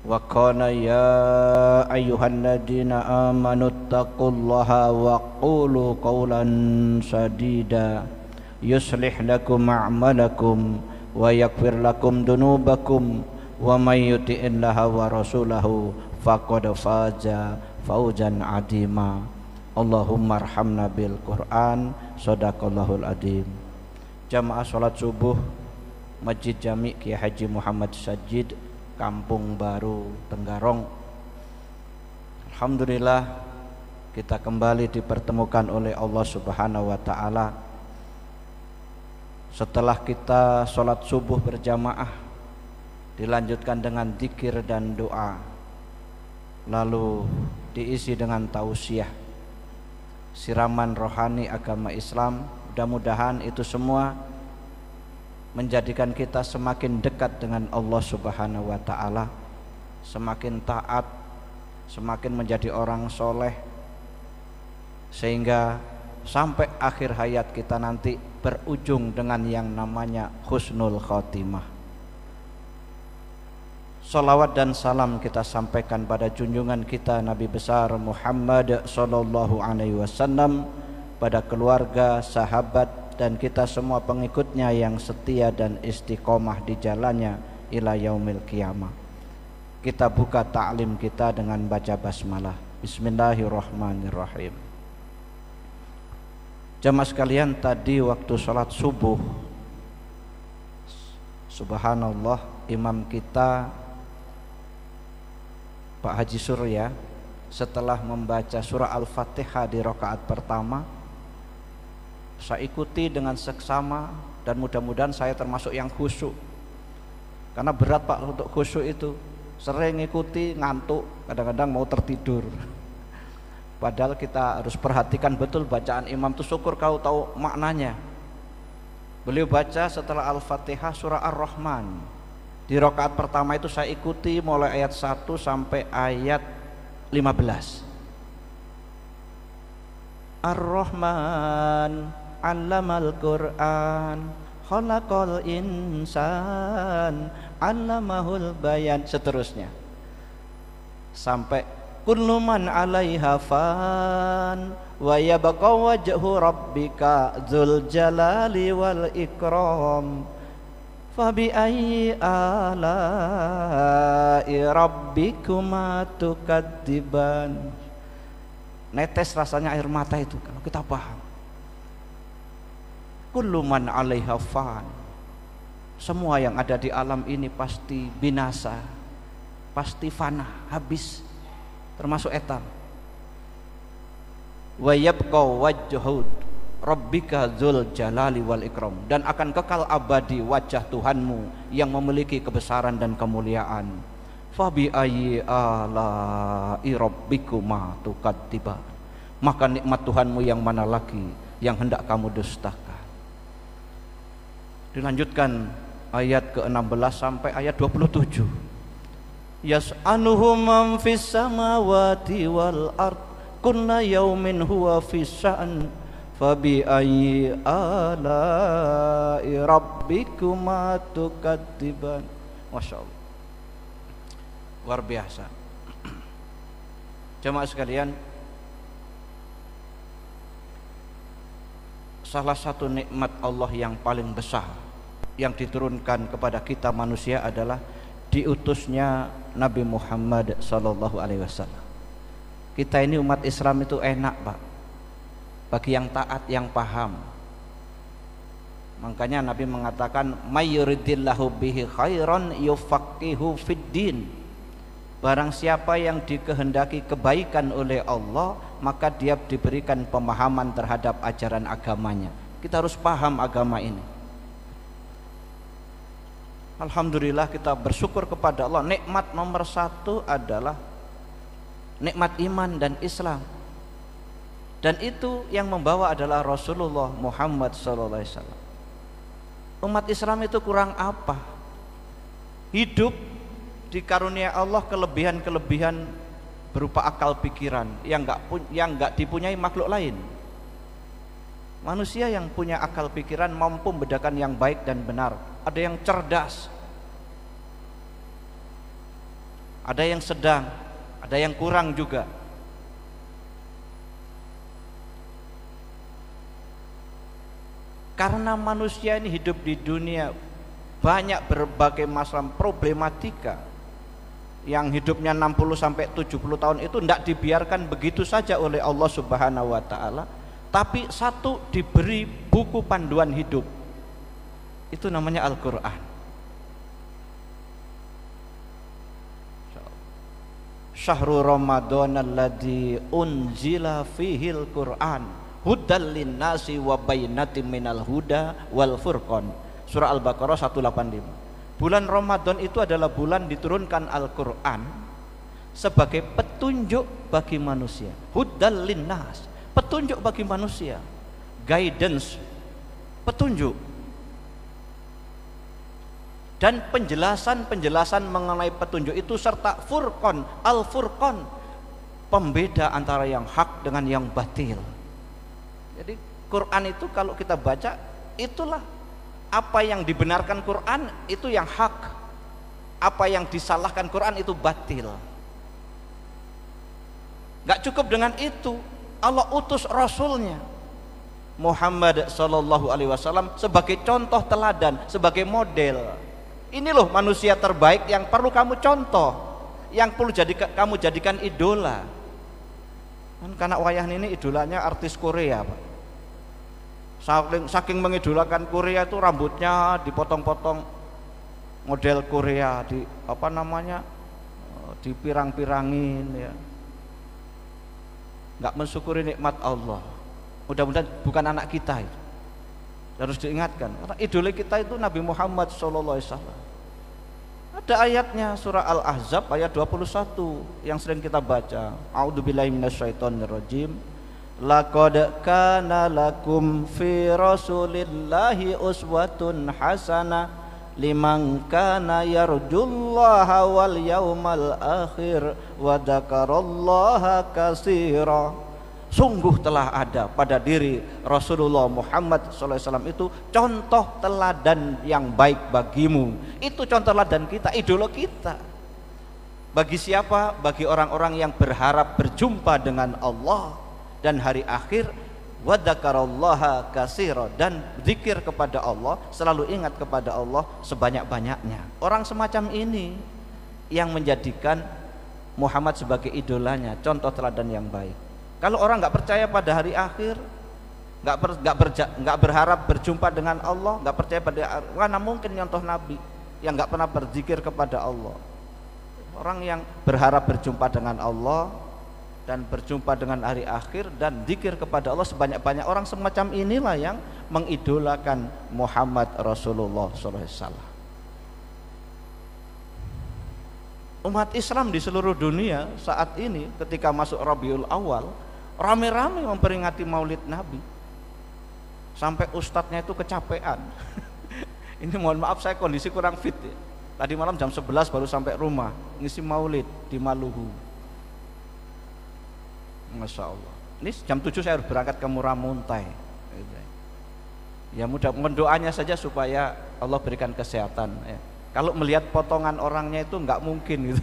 Wa qala ya ayyuhalladzina amanu taqullaha wa qulu qawlan sadida yuslih lakum a'malakum wa yaghfir lakum dunubakum wa may yuti'illaha wa rasulahu faqad faza fawzan 'azima. Allahumma arhamna bil Qur'an. Shadaqallahul adzim. Jamaah salat subuh Masjid Jami Kiai Haji Muhammad Sajid, Kampung Baru, Tenggarong. Alhamdulillah kita kembali dipertemukan oleh Allah Subhanahu wa taala. Setelah kita sholat subuh berjamaah, dilanjutkan dengan zikir dan doa, lalu diisi dengan tausiah, siraman rohani agama Islam. Mudah-mudahan itu semua menjadikan kita semakin dekat dengan Allah Subhanahu wa taala, semakin taat, semakin menjadi orang soleh, sehingga sampai akhir hayat kita nanti berujung dengan yang namanya husnul khotimah. Salawat dan salam kita sampaikan pada junjungan kita Nabi besar Muhammad sallallahu alaihi wasallam, pada keluarga, sahabat, dan kita semua pengikutnya yang setia dan istiqomah di jalannya ila yaumil qiyamah. Kita buka ta'lim kita dengan baca basmalah. Bismillahirrahmanirrahim. Jamaah sekalian, tadi waktu sholat subuh, subhanallah, imam kita Pak Haji Surya setelah membaca surah Al-Fatihah di rakaat pertama, saya ikuti dengan seksama, dan mudah-mudahan saya termasuk yang khusyuk, karena berat Pak untuk khusyuk itu. Sering ikuti ngantuk, kadang-kadang mau tertidur. Padahal kita harus perhatikan betul bacaan imam itu, syukur kau tahu maknanya. Beliau baca setelah Al-Fatihah surah Ar-Rahman. Di rakaat pertama itu saya ikuti mulai ayat 1 sampai ayat 15. Ar-Rahman 'allamal Qur'an, khalaqal insan, 'allamahul bayan, seterusnya sampai kullu man 'alaiha fan wa yabqa wajhu rabbika dzul jalali wal ikram fabi ayyi ala'i rabbikuma tukadziban. Netes rasanya air mata itu kalau kita paham. Kullu man 'alaiha fan, semua yang ada di alam ini pasti binasa, pasti fana, habis, termasuk etam. Wa yabqa wajhu rabbika dzul jalali wal ikram, dan akan kekal abadi wajah Tuhanmu yang memiliki kebesaran dan kemuliaan. Fa bi ayyi ala'i rabbikuma tukadziban, maka nikmat Tuhanmu yang mana lagi yang hendak kamu dustakan. Dilanjutkan ayat ke-16 sampai ayat 27. Yas'aluhu man fis samawati wal ard kullu yaumin huwa fis sha'n fabi ayyi ala'i rabbikuma tukadziban. Masyaallah, luar biasa. Jemaah sekalian, salah satu nikmat Allah yang paling besar yang diturunkan kepada kita manusia adalah diutusnya Nabi Muhammad sallallahu alaihi wasallam. Kita ini umat Islam itu enak Pak, bagi yang taat, yang paham. Makanya Nabi mengatakan may yuridillahu bihi khairan yufaqihu fiddin. Barang siapa yang dikehendaki kebaikan oleh Allah, maka dia diberikan pemahaman terhadap ajaran agamanya. Kita harus paham agama ini. Alhamdulillah, kita bersyukur kepada Allah. Nikmat nomor satu adalah nikmat iman dan Islam, dan itu yang membawa adalah Rasulullah Muhammad SAW. Umat Islam itu kurang apa? Hidup dikarunia Allah kelebihan-kelebihan berupa akal pikiran yang enggak dipunyai makhluk lain. Manusia yang punya akal pikiran mampu membedakan yang baik dan benar. Ada yang cerdas, ada yang sedang, ada yang kurang juga. Karena manusia ini hidup di dunia banyak berbagai macam problematika, yang hidupnya 60 sampai 70 tahun itu tidak dibiarkan begitu saja oleh Allah Subhanahu wa taala, tapi satu diberi buku panduan hidup. Itu namanya Al-Qur'an. Syahrul Ramadan alladzi unzila fihil Qur'an hudal linnasi wa bayyinatin minal huda wal furqan. Surah Al-Baqarah 185. Bulan Ramadan itu adalah bulan diturunkan Al-Qur'an sebagai petunjuk bagi manusia. Hudal linnas, petunjuk bagi manusia. Guidance, petunjuk. Dan penjelasan-penjelasan mengenai petunjuk itu serta furqan, al-furqan, pembeda antara yang hak dengan yang batil. Jadi Quran itu kalau kita baca, itulah apa yang dibenarkan Quran itu yang hak, apa yang disalahkan Quran itu batil. Gak cukup dengan itu, Allah utus Rasulnya Muhammad sallallahu alaihi wasallam sebagai contoh teladan, sebagai model. Ini loh manusia terbaik yang perlu kamu contoh, yang perlu kamu jadikan idola. Karena wayah ini idolanya artis Korea, Pak. Saking mengidolakan Korea itu rambutnya dipotong-potong model Korea, di apa namanya, dipirang-pirangin ya. Nggak mensyukuri nikmat Allah. Mudah-mudahan bukan anak kita itu. Harus diingatkan, karena idola kita itu Nabi Muhammad SAW. Ada ayatnya, surah Al-Ahzab ayat 21 yang sering kita baca. A'udzubillahi minasyaitonirrajim. Laqad kana lakum fi rasulillahi uswatun hasanah liman kana yarjullaha wal yawmal akhir wa dzakarallaha katsira. Sungguh telah ada pada diri Rasulullah Muhammad SAW itu contoh teladan yang baik bagimu. Itu contoh teladan kita, idola kita. Bagi siapa? Bagi orang-orang yang berharap berjumpa dengan Allah dan hari akhir, wa dzakarallaha katsira, dan zikir kepada Allah, selalu ingat kepada Allah sebanyak-banyaknya. Orang semacam ini yang menjadikan Muhammad sebagai idolanya, contoh teladan yang baik. Kalau orang nggak percaya pada hari akhir, nggak berharap berjumpa dengan Allah, nggak percaya pada, mana mungkin nyontoh Nabi yang nggak pernah berzikir kepada Allah. Orang yang berharap berjumpa dengan Allah dan berjumpa dengan hari akhir dan zikir kepada Allah sebanyak-banyak, orang semacam inilah yang mengidolakan Muhammad Rasulullah SAW. Umat Islam di seluruh dunia saat ini ketika masuk Rabiul Awal rame-rame memperingati Maulid Nabi, sampai ustadznya itu kecapean. Ini mohon maaf, saya kondisi kurang fit ya. Tadi malam jam 11 baru sampai rumah ngisi Maulid di Maluhu. Masya Allah. Ini jam 7 saya harus berangkat ke Muramuntai. Ya mudah, mendoanya saja supaya Allah berikan kesehatan ya. Kalau melihat potongan orangnya itu nggak mungkin gitu.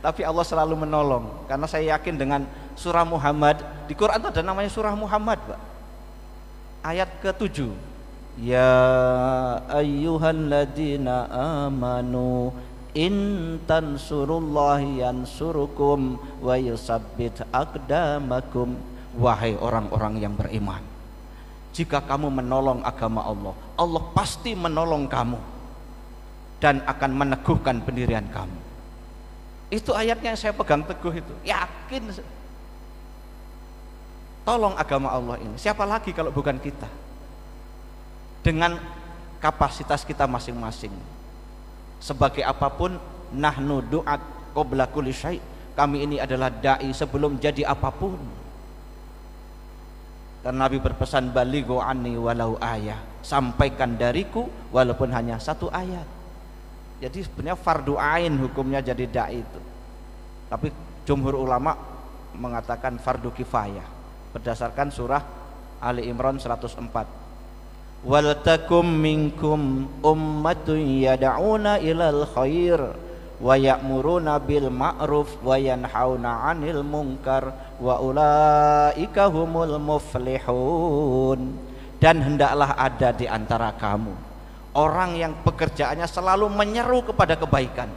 Tapi Allah selalu menolong, karena saya yakin dengan surah Muhammad, di Quran itu ada namanya surah Muhammad, Pak. Ayat ke-7. Ya ayyuhalladzina amanu in tansurullahi yansurukum wa yusabbit aqdamakum. Wahai orang-orang yang beriman, jika kamu menolong agama Allah, Allah pasti menolong kamu dan akan meneguhkan pendirian kamu. Itu ayatnya yang saya pegang teguh itu, yakin. Tolong agama Allah ini, siapa lagi kalau bukan kita, dengan kapasitas kita masing-masing. Sebagai apapun, nahnu du'at qabla kulli syai', kami ini adalah dai sebelum jadi apapun. Dan Nabi berpesan, balighu anni walau ayah, sampaikan dariku walaupun hanya satu ayat. Jadi sebenarnya fardu ain hukumnya jadi dai itu. Tapi jumhur ulama mengatakan fardu kifayah berdasarkan surah Ali Imran 104. Wal takum minkum ummatun yad'una ilal khair wa ya'muruna bil ma'ruf wa yanhauna 'anil munkar wa ulaika humul muflihun. Dan hendaklah ada di antara kamu orang yang pekerjaannya selalu menyeru kepada kebaikan.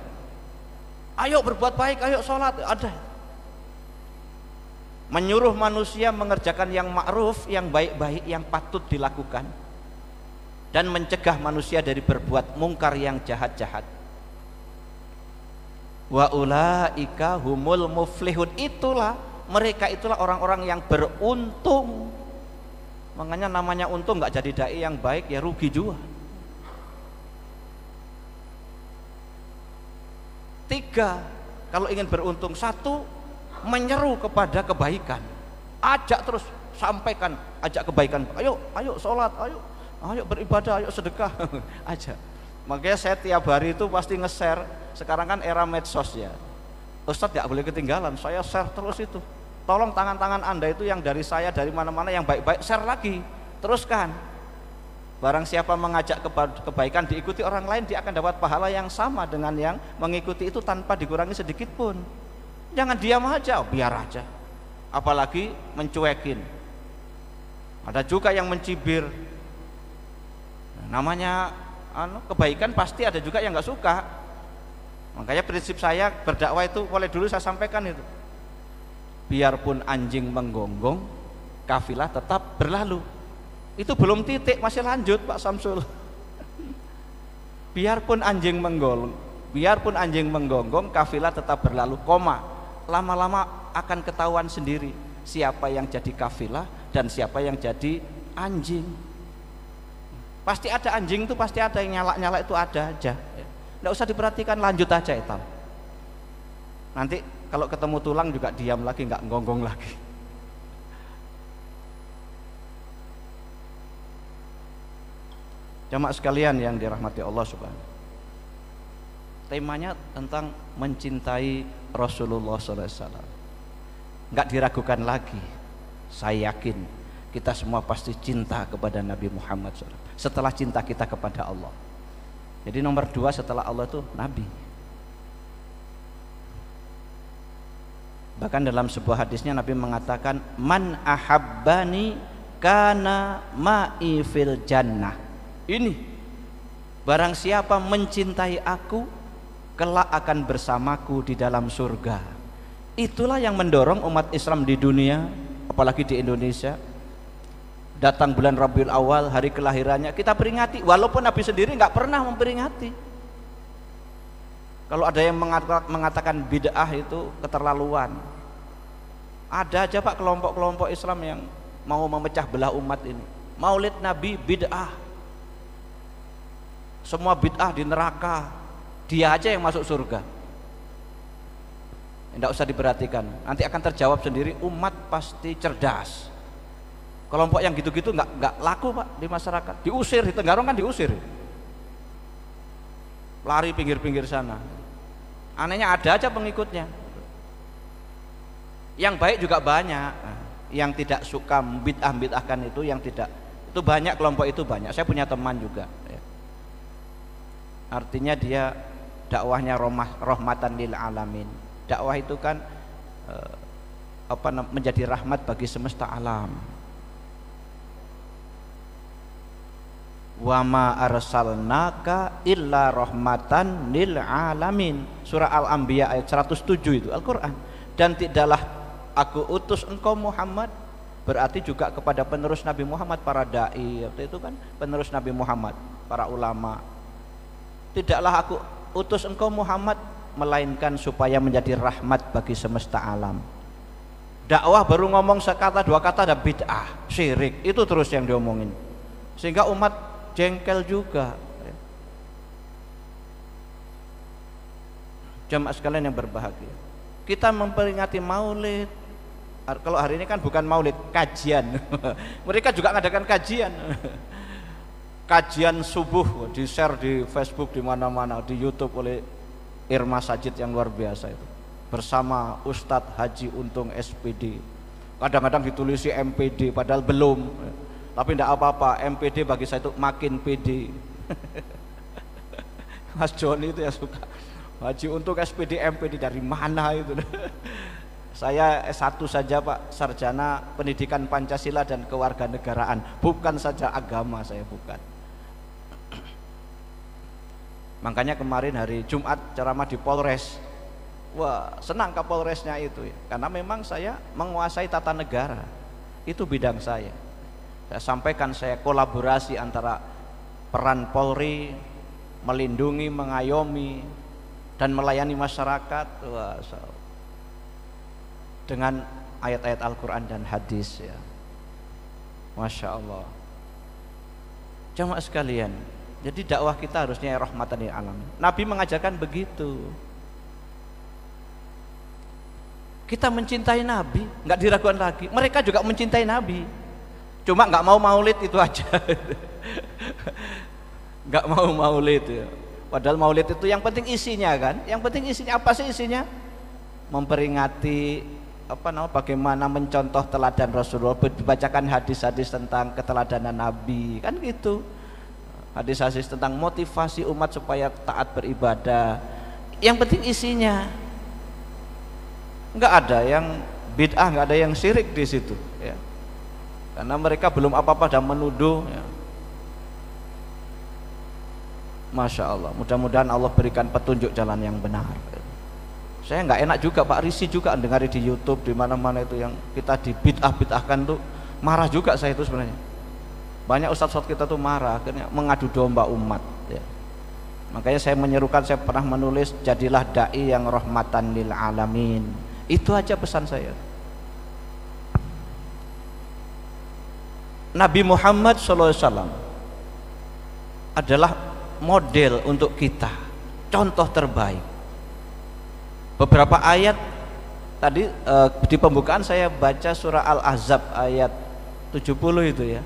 Ayo berbuat baik, ayo sholat, ada. Menyuruh manusia mengerjakan yang ma'ruf, yang baik-baik, yang patut dilakukan, dan mencegah manusia dari berbuat mungkar yang jahat-jahat. Wa ulaika humul muflihun, mereka itulah orang-orang yang beruntung. Makanya namanya untung, nggak jadi dai yang baik ya rugi juga. 3, kalau ingin beruntung. 1, menyeru kepada kebaikan, ajak terus, sampaikan, ajak kebaikan. Ayo sholat, ayo beribadah, ayo sedekah, ajak. Makanya saya tiap hari itu pasti nge-share. Sekarang kan era medsos ya, Ustadz gak boleh ketinggalan, saya share terus itu. Tolong tangan-tangan Anda itu yang dari saya, dari mana-mana yang baik-baik, share lagi, teruskan. Barang siapa mengajak kebaikan diikuti orang lain, dia akan dapat pahala yang sama dengan yang mengikuti itu tanpa dikurangi sedikit pun. Jangan diam aja, biar aja. Apalagi mencuekin. Ada juga yang mencibir. Namanya kebaikan pasti ada juga yang nggak suka. Makanya prinsip saya berdakwah itu, mulai dulu saya sampaikan itu, biarpun anjing menggonggong, kafilah tetap berlalu. Itu belum titik, masih lanjut Pak Samsul. Biarpun anjing menggonggong, kafilah tetap berlalu, koma. Lama-lama akan ketahuan sendiri siapa yang jadi kafilah dan siapa yang jadi anjing. Pasti ada anjing itu, pasti ada yang nyala-nyala, itu ada aja. Nggak usah diperhatikan, lanjut aja itu. Nanti kalau ketemu tulang juga diam lagi, nggak gonggong lagi. Jamaah sekalian yang dirahmati Allah Subhanahu. Temanya tentang mencintai Rasulullah SAW. Nggak diragukan lagi. Saya yakin kita semua pasti cinta kepada Nabi Muhammad SAW. Setelah cinta kita kepada Allah. Jadi nomor 2 setelah Allah itu Nabi. Bahkan dalam sebuah hadisnya Nabi mengatakan, man ahabbani kana ma'i fil jannah. Ini, barang siapa mencintai aku, kelak akan bersamaku di dalam surga. Itulah yang mendorong umat Islam di dunia, apalagi di Indonesia. Datang bulan Rabiul Awal, hari kelahirannya, kita peringati, walaupun Nabi sendiri nggak pernah memperingati. Kalau ada yang mengatakan bid'ah itu keterlaluan, ada aja Pak kelompok-kelompok Islam yang mau memecah belah umat ini. Maulid Nabi bid'ah, semua bid'ah di neraka, dia aja yang masuk surga. Tidak usah diperhatikan, nanti akan terjawab sendiri. Umat pasti cerdas. Kelompok yang gitu-gitu nggak laku Pak di masyarakat. Diusir, di Tenggarong kan diusir, lari pinggir-pinggir sana. Anehnya ada aja pengikutnya. Yang baik juga banyak. Yang tidak suka bid'ah-bid'ahkan itu, yang tidak, itu banyak, kelompok itu banyak. Saya punya teman juga. Artinya dia dakwahnya rahmatan lil alamin. Dakwah itu kan menjadi rahmat bagi semesta alam. Wa ma arsalnaka illa rahmatan lil alamin. Surah Al-Anbiya ayat 107 itu Al-Qur'an. Dan tidaklah aku utus engkau Muhammad, berarti juga kepada penerus Nabi Muhammad, para dai waktu itu kan penerus Nabi Muhammad, para ulama. Tidaklah aku utus engkau Muhammad melainkan supaya menjadi rahmat bagi semesta alam. Dakwah baru ngomong sekata dua kata ada bid'ah, syirik, itu terus yang diomongin, sehingga umat jengkel juga. Jamaah sekalian yang berbahagia, kita memperingati Maulid. Kalau hari ini kan bukan Maulid, kajian. Mereka juga ngadakan kajian. Kajian subuh di share di Facebook, di mana-mana, di YouTube oleh Irma Sajid yang luar biasa itu, bersama Ustadz Haji Untung SPD. Kadang-kadang ditulisi MPD padahal belum. Tapi tidak apa-apa, MPD bagi saya itu makin PD. Mas Joni itu ya suka Haji untuk SPD MPD dari mana itu? Saya S1 saja Pak, sarjana pendidikan Pancasila dan kewarganegaraan, bukan saja agama, saya bukan. Makanya kemarin hari Jumat ceramah di Polres, wah senang Kapolresnya itu ya, karena memang saya menguasai tata negara, itu bidang saya. Saya sampaikan, saya kolaborasi antara peran Polri melindungi, mengayomi dan melayani masyarakat, wah, dengan ayat-ayat Al-Quran dan hadis ya. Masya Allah. Jamaah sekalian, jadi dakwah kita harusnya rahmatan lil alamin. Nabi mengajarkan begitu. Kita mencintai Nabi, nggak diragukan lagi. Mereka juga mencintai Nabi, cuma nggak mau maulid itu aja. Nggak mau maulid ya. Padahal maulid itu yang penting isinya kan. Yang penting isinya apa sih isinya? Memperingati bagaimana mencontoh teladan Rasulullah, dibacakan hadis-hadis tentang keteladanan Nabi, kan gitu. Hadis-hadis tentang motivasi umat supaya taat beribadah. Yang penting isinya. Enggak ada yang bid'ah, enggak ada yang syirik di situ ya. Karena mereka belum apa-apa dan menuduh ya. Masya Allah, mudah-mudahan Allah berikan petunjuk jalan yang benar. Saya nggak enak juga Pak, risih juga dengar di YouTube di mana-mana itu yang kita di bid'ah-bid'ahkan tuh, marah juga saya itu sebenarnya. Banyak ustadz-ustadz kita tuh marah, akhirnya mengadu domba umat ya. Makanya saya menyerukan, saya pernah menulis, jadilah dai yang rahmatan lil alamin. Itu aja pesan saya. Nabi Muhammad SAW adalah model untuk kita, contoh terbaik. Beberapa ayat tadi di pembukaan saya baca surah Al-Ahzab ayat 70 itu ya.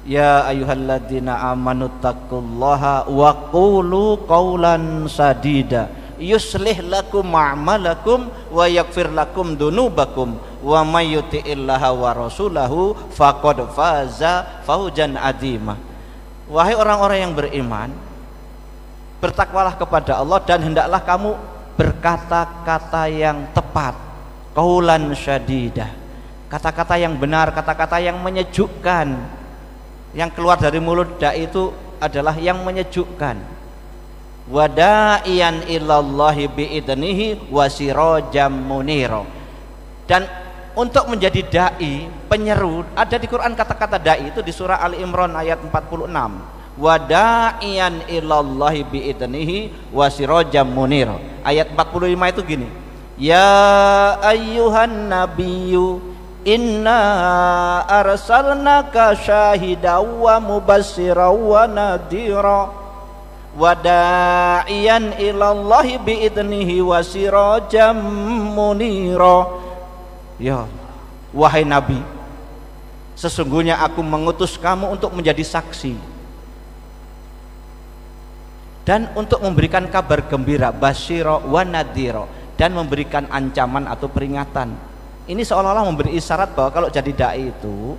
Ya ayyuhalladzina amanu taqullaha wa qulu qawlan sadida yuslih lakum a'malakum wa yaghfir lakum dunubakum wa may yuti'illaha wa rasulahu faqad faza fawzan adzima. Wahai orang-orang yang beriman, bertakwalah kepada Allah dan hendaklah kamu berkata-kata yang tepat, qaulan syadidah, kata-kata yang benar, kata-kata yang menyejukkan. Yang keluar dari mulut dai itu adalah yang menyejukkan. Wada'iyan ilallahi biidnihi wasirajam muniro. Dan untuk menjadi dai, penyeru, ada di Quran kata-kata dai itu di surah Ali Imran ayat 46. Wada'iyan ilallahi biidnihi wasirajam muniro. Ayat 45 itu gini, ya ayyuhan nabiyyu inna arsalnaka syahidaw wa mubassiran wa nadhira wa da'iyan ilallahi biidnihi wa sirajam munira. Ya wahai Nabi, sesungguhnya aku mengutus kamu untuk menjadi saksi dan untuk memberikan kabar gembira, basyira wa nadhira, dan memberikan ancaman atau peringatan. Ini seolah-olah memberi isyarat bahwa kalau jadi dai itu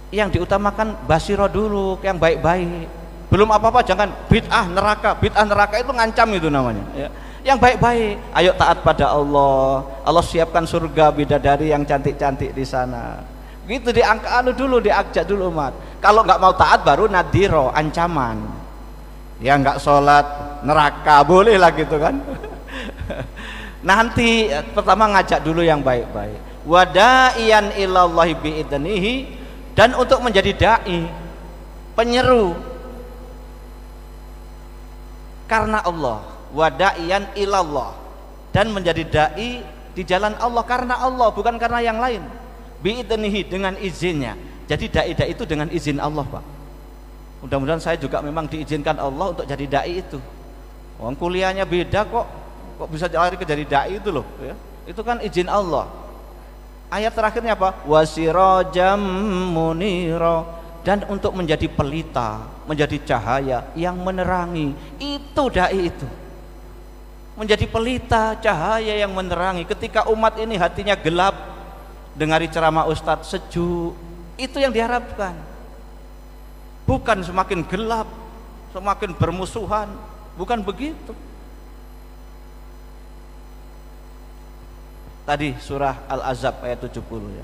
yang diutamakan basyira dulu, yang baik-baik. Belum apa-apa jangan bid'ah neraka. Bid'ah neraka itu ngancam itu namanya ya. Yang baik-baik, ayo taat pada Allah. Allah siapkan surga bidadari yang cantik-cantik di sana. Gitu diangkat dulu, diajak dulu umat. Kalau nggak mau taat baru nadhira, ancaman. Ya nggak sholat neraka, boleh lah gitu kan. Nanti pertama ngajak dulu yang baik-baik. Wada'iyan ilallahi biidnihi, dan untuk menjadi dai, penyeru karena Allah. Wada'iyan ilallah, dan menjadi dai di jalan Allah karena Allah, bukan karena yang lain. Biidnihi, dengan izinnya. Jadi dai-dai itu dengan izin Allah Pak. Mudah-mudahan saya juga memang diizinkan Allah untuk jadi dai itu. Orang kuliahnya beda kok bisa lari ke jadi dai itu loh ya. Itu kan izin Allah. Ayat terakhirnya apa? Wasirajam munira, dan untuk menjadi pelita, menjadi cahaya yang menerangi. Itu dai itu. Menjadi pelita, cahaya yang menerangi. Ketika umat ini hatinya gelap, dengari ceramah ustadz sejuk, itu yang diharapkan. Bukan semakin gelap, semakin bermusuhan, Bukan begitu. Tadi surah Al-Ahzab ayat 70 ya.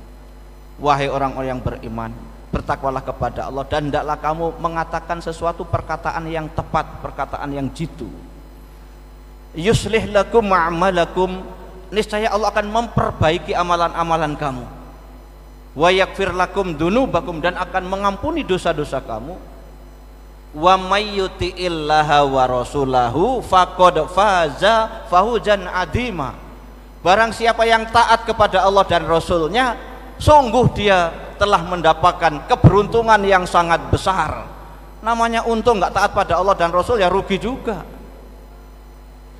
Wahai orang-orang yang beriman, bertakwalah kepada Allah dan hendaklah kamu mengatakan sesuatu perkataan yang tepat, perkataan yang jitu. Yuslih lakum a'malakum, niscaya Allah akan memperbaiki amalan-amalan kamu. Wa yaghfir lakum dunubakum, dan akan mengampuni dosa-dosa kamu. Wa may yuti'illaha wa rasulahu faqad faza fawzan adzima. Barang siapa yang taat kepada Allah dan Rasulnya, sungguh dia telah mendapatkan keberuntungan yang sangat besar. Namanya untung, nggak taat pada Allah dan Rasul ya rugi juga.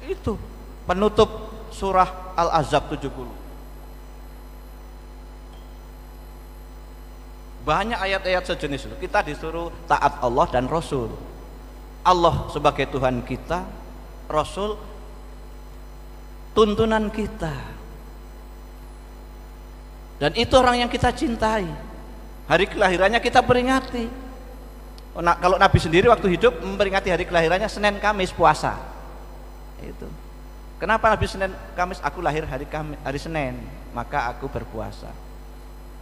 Itu penutup surah Al-Ahzab 70. Banyak ayat-ayat sejenis itu. Kita disuruh taat Allah dan Rasul. Allah sebagai Tuhan kita, Rasul tuntunan kita, dan itu orang yang kita cintai. Hari kelahirannya kita peringati. Kalau Nabi sendiri waktu hidup memperingati hari kelahirannya Senin Kamis puasa. Itu kenapa Nabi Senin Kamis? Aku lahir hari Senin, maka aku berpuasa.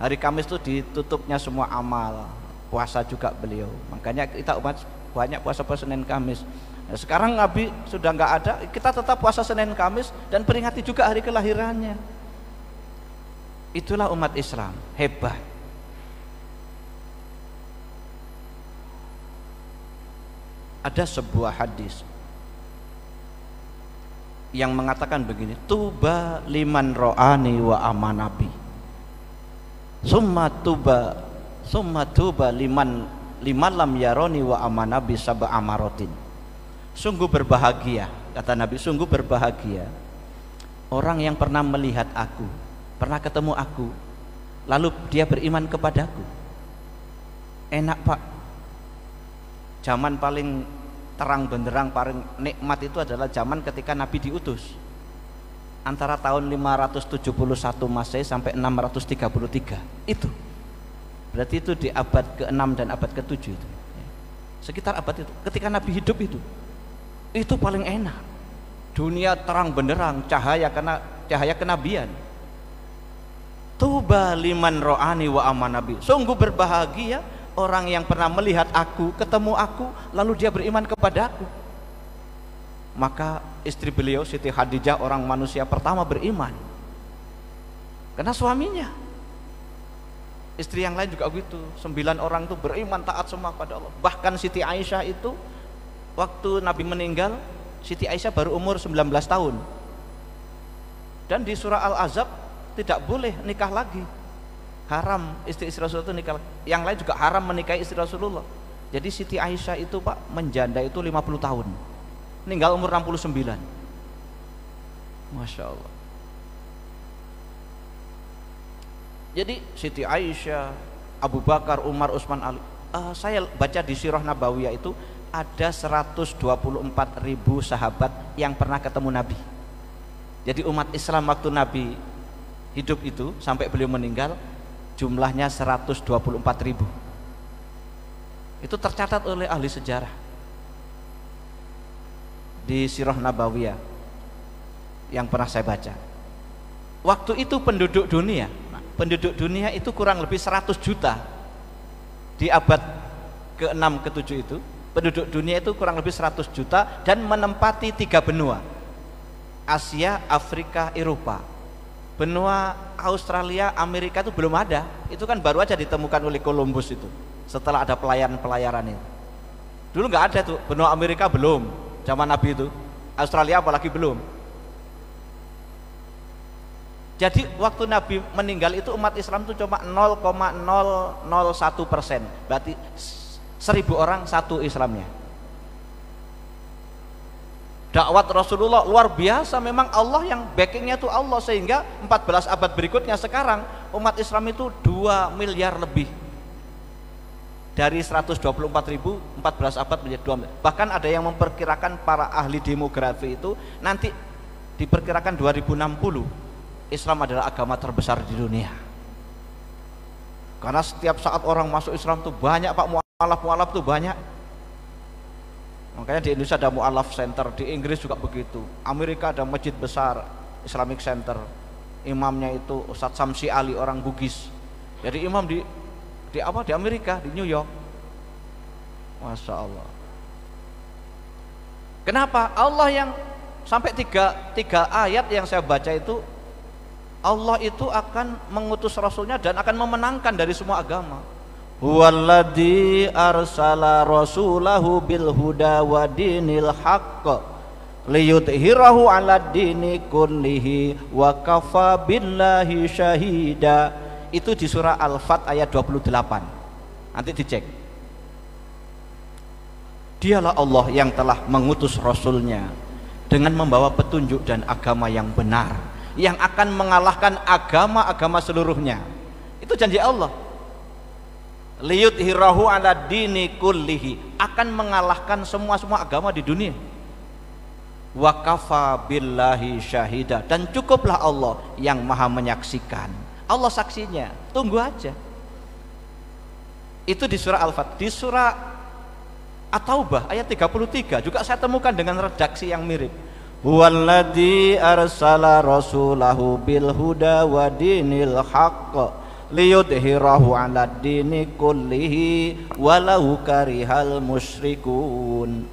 Hari Kamis itu ditutupnya semua amal, puasa juga beliau. Makanya kita umat banyak puasa Senin Kamis. Nah, sekarang Nabi sudah nggak ada, kita tetap puasa Senin Kamis dan peringati juga hari kelahirannya. Itulah umat Islam hebat. Ada sebuah hadis yang mengatakan begini, tuba liman ro'ani wa amanabi, summa tuba liman lam yaroni wa amanabi sab'a amarotin. Sungguh berbahagia, kata Nabi, sungguh berbahagia orang yang pernah melihat aku, pernah ketemu aku, lalu dia beriman kepadaku. Enak Pak, zaman paling terang benderang, paling nikmat itu adalah zaman ketika Nabi diutus, antara tahun 571 Masehi sampai 633. Itu berarti itu di abad ke-6 dan abad ke-7 itu, sekitar abad itu, ketika Nabi hidup itu paling enak. Dunia terang benderang, cahaya kenabian. Tuba liman ro'ani wa amanabi, sungguh berbahagia orang yang pernah melihat aku, ketemu aku, lalu dia beriman kepada aku. Maka istri beliau Siti Khadijah, orang manusia pertama beriman karena suaminya. Istri yang lain juga begitu, 9 orang itu beriman taat semua pada Allah. Bahkan Siti Aisyah itu waktu Nabi meninggal, Siti Aisyah baru umur 19 tahun. Dan di surah Al-Ahzab tidak boleh nikah lagi, haram istri Rasulullah itu nikah. Yang lain juga haram menikahi istri Rasulullah. Jadi Siti Aisyah itu Pak menjanda itu 50 tahun, meninggal umur 69. Masya Allah. Jadi Siti Aisyah, Abu Bakar, Umar, Utsman, Ali. Saya baca di Sirah Nabawiyah itu ada 124.000 sahabat yang pernah ketemu Nabi. Jadi umat Islam waktu Nabi hidup itu sampai beliau meninggal jumlahnya 124.000. Itu tercatat oleh ahli sejarah di Sirah Nabawiyah yang pernah saya baca. Waktu itu penduduk dunia itu kurang lebih 100 juta. Di abad ke-6 ke-7 itu penduduk dunia itu kurang lebih 100 juta dan menempati 3 benua, Asia, Afrika, Eropa. Benua Australia, Amerika itu belum ada, itu kan baru aja ditemukan oleh Columbus itu setelah ada pelayaran itu. Dulu nggak ada tuh, benua Amerika belum, zaman Nabi itu, Australia apalagi belum. Jadi waktu Nabi meninggal itu umat Islam itu cuma 0,001%, berarti 1000 orang satu Islamnya. Dakwat Rasulullah luar biasa, memang Allah yang backingnya itu Allah, sehingga 14 abad berikutnya sekarang umat Islam itu 2 miliar lebih. Dari 124.000, 14 abad menjadi 2 miliar. Bahkan ada yang memperkirakan, para ahli demografi itu, nanti diperkirakan 2060 Islam adalah agama terbesar di dunia. Karena setiap saat orang masuk Islam tuh banyak Pak, mualaf tuh banyak. Makanya di Indonesia ada Mu'alaf Center, di Inggris juga begitu, Amerika ada masjid besar Islamic Center, imamnya itu Ustadz Samsi Ali, orang Bugis. Jadi imam di Amerika, di New York. Masya Allah. Kenapa? Allah yang sampai tiga ayat yang saya baca itu, Allah itu akan mengutus Rasulnya dan akan memenangkan dari semua agama. Huwaladzi arsala rasulahu bil huda wa dinil haqq liyudhhirahu 'ala dini kullihi wa kafa billahi syahida. Itu di surah Al-Fat ayat 28. Nanti dicek. Dialah Allah yang telah mengutus Rasulnya dengan membawa petunjuk dan agama yang benar, yang akan mengalahkan agama-agama seluruhnya. Itu janji Allah. Liyudhhirahu 'ala dini kullihi, akan mengalahkan semua agama di dunia. Wa kafa billahi syahida, dan cukuplah Allah yang maha menyaksikan. Allah saksinya, tunggu aja. Itu di surah Al-Fat. Di surah At-Taubah ayat 33 juga saya temukan dengan redaksi yang mirip. Huwaladzi arsala rasulahu bil huda wa dinil haqq liyudhhirahu 'ala dini kullihi walau karihal musyrikun.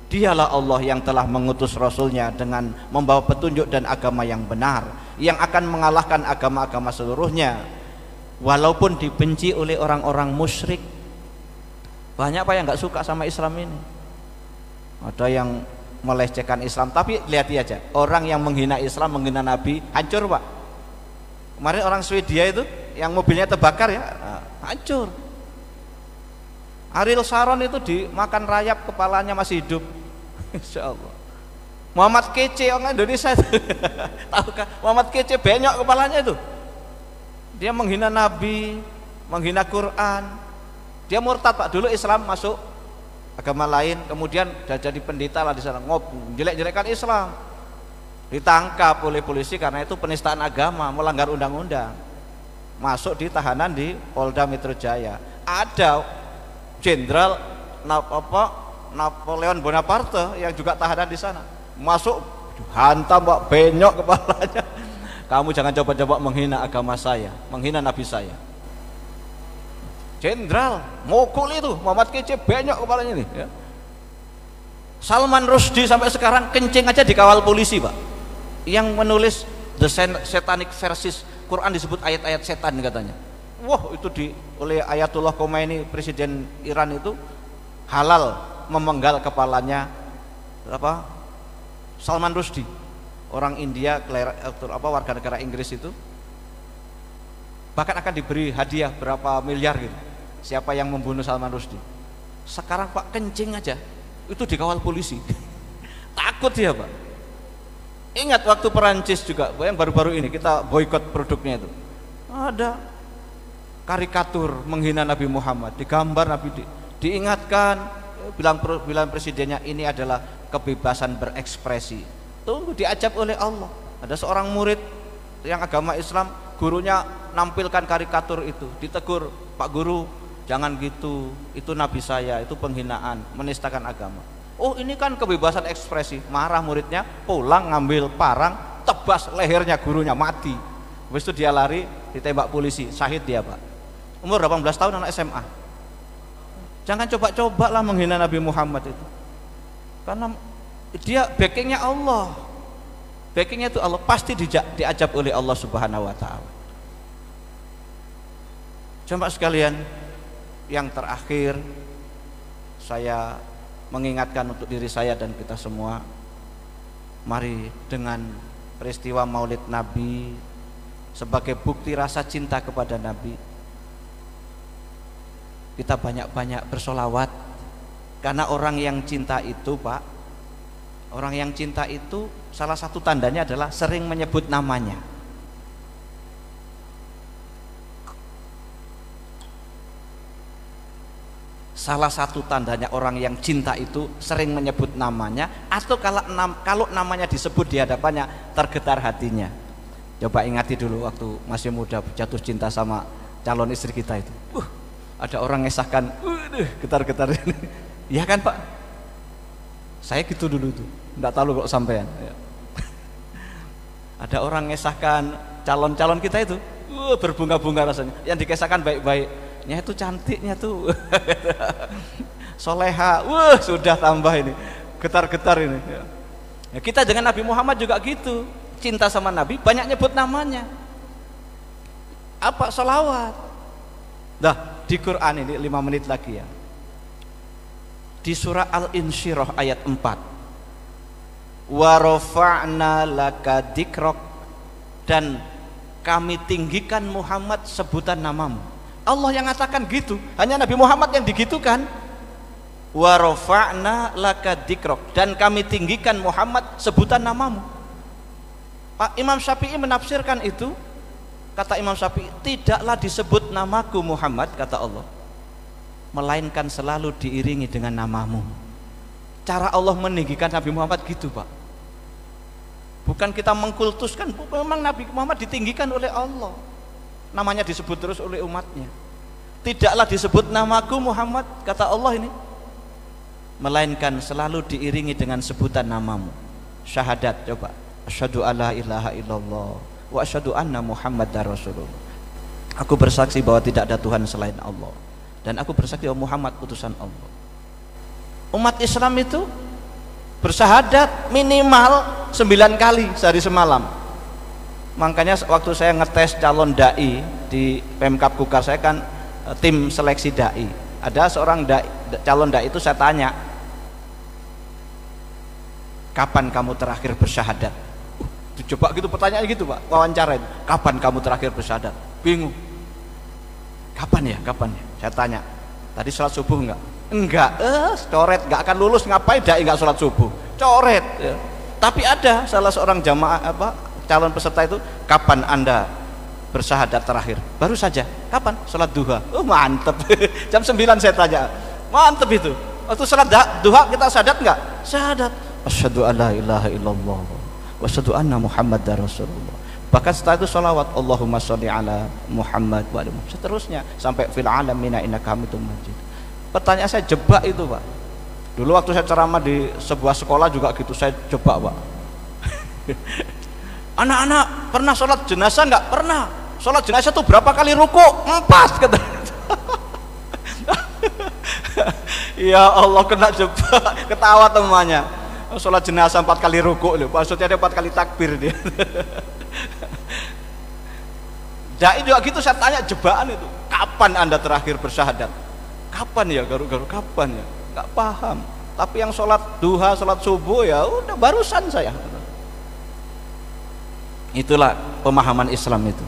Dialah Allah yang telah mengutus Rasulnya dengan membawa petunjuk dan agama yang benar, yang akan mengalahkan agama-agama seluruhnya walaupun dibenci oleh orang-orang musyrik. Banyak Pak yang nggak suka sama Islam ini, ada yang melecehkan Islam, tapi lihat aja, orang yang menghina Islam, menghina Nabi, hancur Pak. Kemarin orang Swedia itu yang mobilnya terbakar ya, hancur. Ariel Sharon itu dimakan rayap, kepalanya masih hidup. Insya Allah. Muhammad Kece orang Indonesia itu tahukah Muhammad Kece benyok kepalanya itu. Dia menghina Nabi, menghina Quran. Dia murtad Pak, dulu Islam masuk agama lain, kemudian jadi pendeta lah di sana, jelek-jelekan Islam. Ditangkap oleh polisi karena itu penistaan agama, melanggar undang-undang. Masuk di tahanan di Polda Metro Jaya. Ada Jenderal Napoleon Bonaparte yang juga tahanan di sana. Masuk hantam Pak, benyok kepalanya. Kamu jangan coba-coba menghina agama saya, menghina Nabi saya. Jenderal mukul itu Muhammad Kece, benyok kepalanya ini ya. Salman Rushdie sampai sekarang kencing aja dikawal polisi Pak. Yang menulis The Satanic Verses, Quran disebut ayat-ayat setan katanya. Wah, itu oleh Ayatullah Khomeini, presiden Iran itu halal memenggal kepalanya Salman Rushdie, orang India, warga negara Inggris itu. Bahkan akan diberi hadiah berapa miliar gitu siapa yang membunuh Salman Rushdie. Sekarang Pak kencing aja itu dikawal polisi. Takut dia Pak. Ingat waktu Perancis juga, yang baru-baru ini kita boikot produknya itu, ada karikatur menghina Nabi Muhammad, digambar Nabi, diingatkan, bilang presidennya ini adalah kebebasan berekspresi. Tunggu, diajab oleh Allah. Ada seorang murid yang agama Islam, gurunya nampilkan karikatur itu, ditegur, Pak Guru jangan gitu, itu Nabi saya, itu penghinaan, menistakan agama. Oh ini kan kebebasan ekspresi. Marah muridnya, pulang ngambil parang, tebas lehernya gurunya, mati. Habis itu dia lari, ditembak polisi, syahid dia Pak. Umur 18 tahun, anak SMA. Jangan coba-coba lah menghina Nabi Muhammad itu, karena dia backingnya Allah. Backingnya itu Allah, pasti diajab oleh Allah Subhanahu wa Ta'ala. Coba sekalian, yang terakhir saya mengingatkan untuk diri saya dan kita semua, mari dengan peristiwa Maulid Nabi sebagai bukti rasa cinta kepada Nabi, kita banyak-banyak bersolawat. Karena orang yang cinta itu Pak, orang yang cinta itu salah satu tandanya adalah sering menyebut namanya. Salah satu tandanya orang yang cinta itu sering menyebut namanya, atau kalau namanya disebut di hadapannya tergetar hatinya. Coba ingati dulu waktu masih muda jatuh cinta sama calon istri kita itu. Ada orang ngesahkan, getar-getar ini. Ya kan Pak? Saya gitu dulu tuh, nggak tahu kok sampean ya. Ada orang ngesahkan calon-calon kita itu berbunga-bunga rasanya, yang dikesahkan baik-baiknya itu cantiknya tuh soleha, sudah tambah ini getar-getar ini ya. Ya, kita dengan Nabi Muhammad juga gitu, cinta sama Nabi banyak nyebut namanya, apa sholawat. Nah di Quran ini 5 menit lagi ya, di surah Al-Insyirah ayat 4, wa rafa'na laka dzikrok, dan kami tinggikan Muhammad sebutan namamu. Allah yang mengatakan gitu, hanya Nabi Muhammad yang digitukan. Wa rafa'na laka dzikrok, dan kami tinggikan Muhammad sebutan namamu. Pak Imam Syafi'i menafsirkan itu, kata Imam Syafi'i, tidaklah disebut namaku Muhammad, kata Allah, melainkan selalu diiringi dengan namamu. Cara Allah meninggikan Nabi Muhammad gitu Pak, bukan kita mengkultuskan, memang Nabi Muhammad ditinggikan oleh Allah, namanya disebut terus oleh umatnya. Tidaklah disebut namaku Muhammad, kata Allah ini, melainkan selalu diiringi dengan sebutan namamu. Syahadat, coba, asyhadu alla ilaha illallah wa asyhadu anna Muhammadar Rasulullah. Aku bersaksi bahwa tidak ada Tuhan selain Allah, dan aku bersaksi bahwa Muhammad utusan Allah. Umat Islam itu bersyahadat minimal 9 kali sehari semalam. Makanya waktu saya ngetes calon dai di Pemkab Kukar, saya kan tim seleksi dai, ada seorang calon dai itu saya tanya, kapan kamu terakhir bersyahadat? Coba gitu pertanyaan gitu Pak, wawancara itu, kapan kamu terakhir bersyahadat? Bingung, kapan ya saya tanya, tadi sholat subuh enggak, coret, enggak akan lulus, ngapain dai enggak sholat subuh, coret ya. Tapi ada salah seorang jamaah calon peserta itu, kapan anda bersyahadat terakhir? Baru saja. Kapan? Sholat duha. Mantep. Jam 9 saya tanya, mantep itu. Waktu sholat duha kita syahadat enggak? Syahadat, asyhadu alla ilaha illallah wa asyhadu anna Muhammadar Rasulullah. Bahkan setelah itu sholawat, Allahumma sholli ala Muhammad wa ala Muhammad, seterusnya sampai fil alamina innaka hamidum majid. Pertanyaan saya jebak itu Pak. Dulu waktu saya ceramah di sebuah sekolah juga gitu, saya jebak Pak. Anak-anak pernah sholat jenazah enggak? Pernah. Sholat jenazah itu berapa kali ruku? 4 kata. Ya Allah, kena jebak, ketawa temannya. Sholat jenazah 4 kali ruku loh, maksudnya ada 4 kali takbir dia. Dai juga gitu, saya tanya jebakan itu, kapan anda terakhir bersyahadat? Kapan ya garu-garu, kapan ya? Nggak paham. Tapi yang sholat duha, sholat subuh ya udah barusan saya. Itulah pemahaman Islam itu.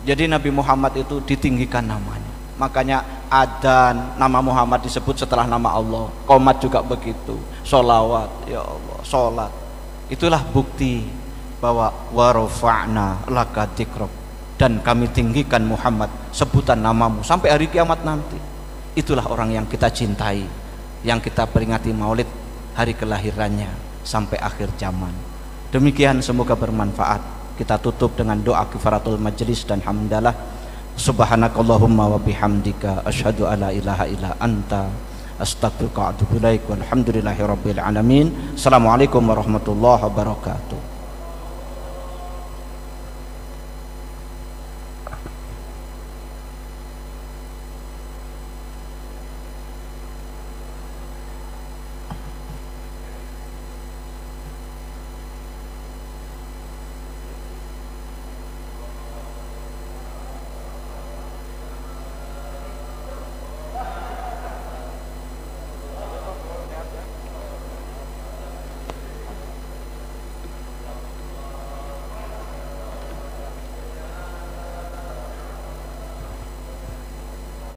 Jadi Nabi Muhammad itu ditinggikan namanya. Makanya adzan nama Muhammad disebut setelah nama Allah. Qomat juga begitu. Sholawat, ya Allah, sholat. Itulah bukti bahwa wa rafa'na laka dzikrok, dan kami tinggikan Muhammad sebutan namamu sampai hari kiamat nanti. Itulah orang yang kita cintai, yang kita peringati maulid hari kelahirannya sampai akhir zaman. Demikian, semoga bermanfaat. Kita tutup dengan doa kifaratul majlis dan hamdalah. Subhanakallahumma wa bihamdika asyhadu alla ilaha illa anta astaghfiruka wa atubu ilaik. Walhamdulillahirabbil alamin. Assalamualaikum warahmatullahi wabarakatuh.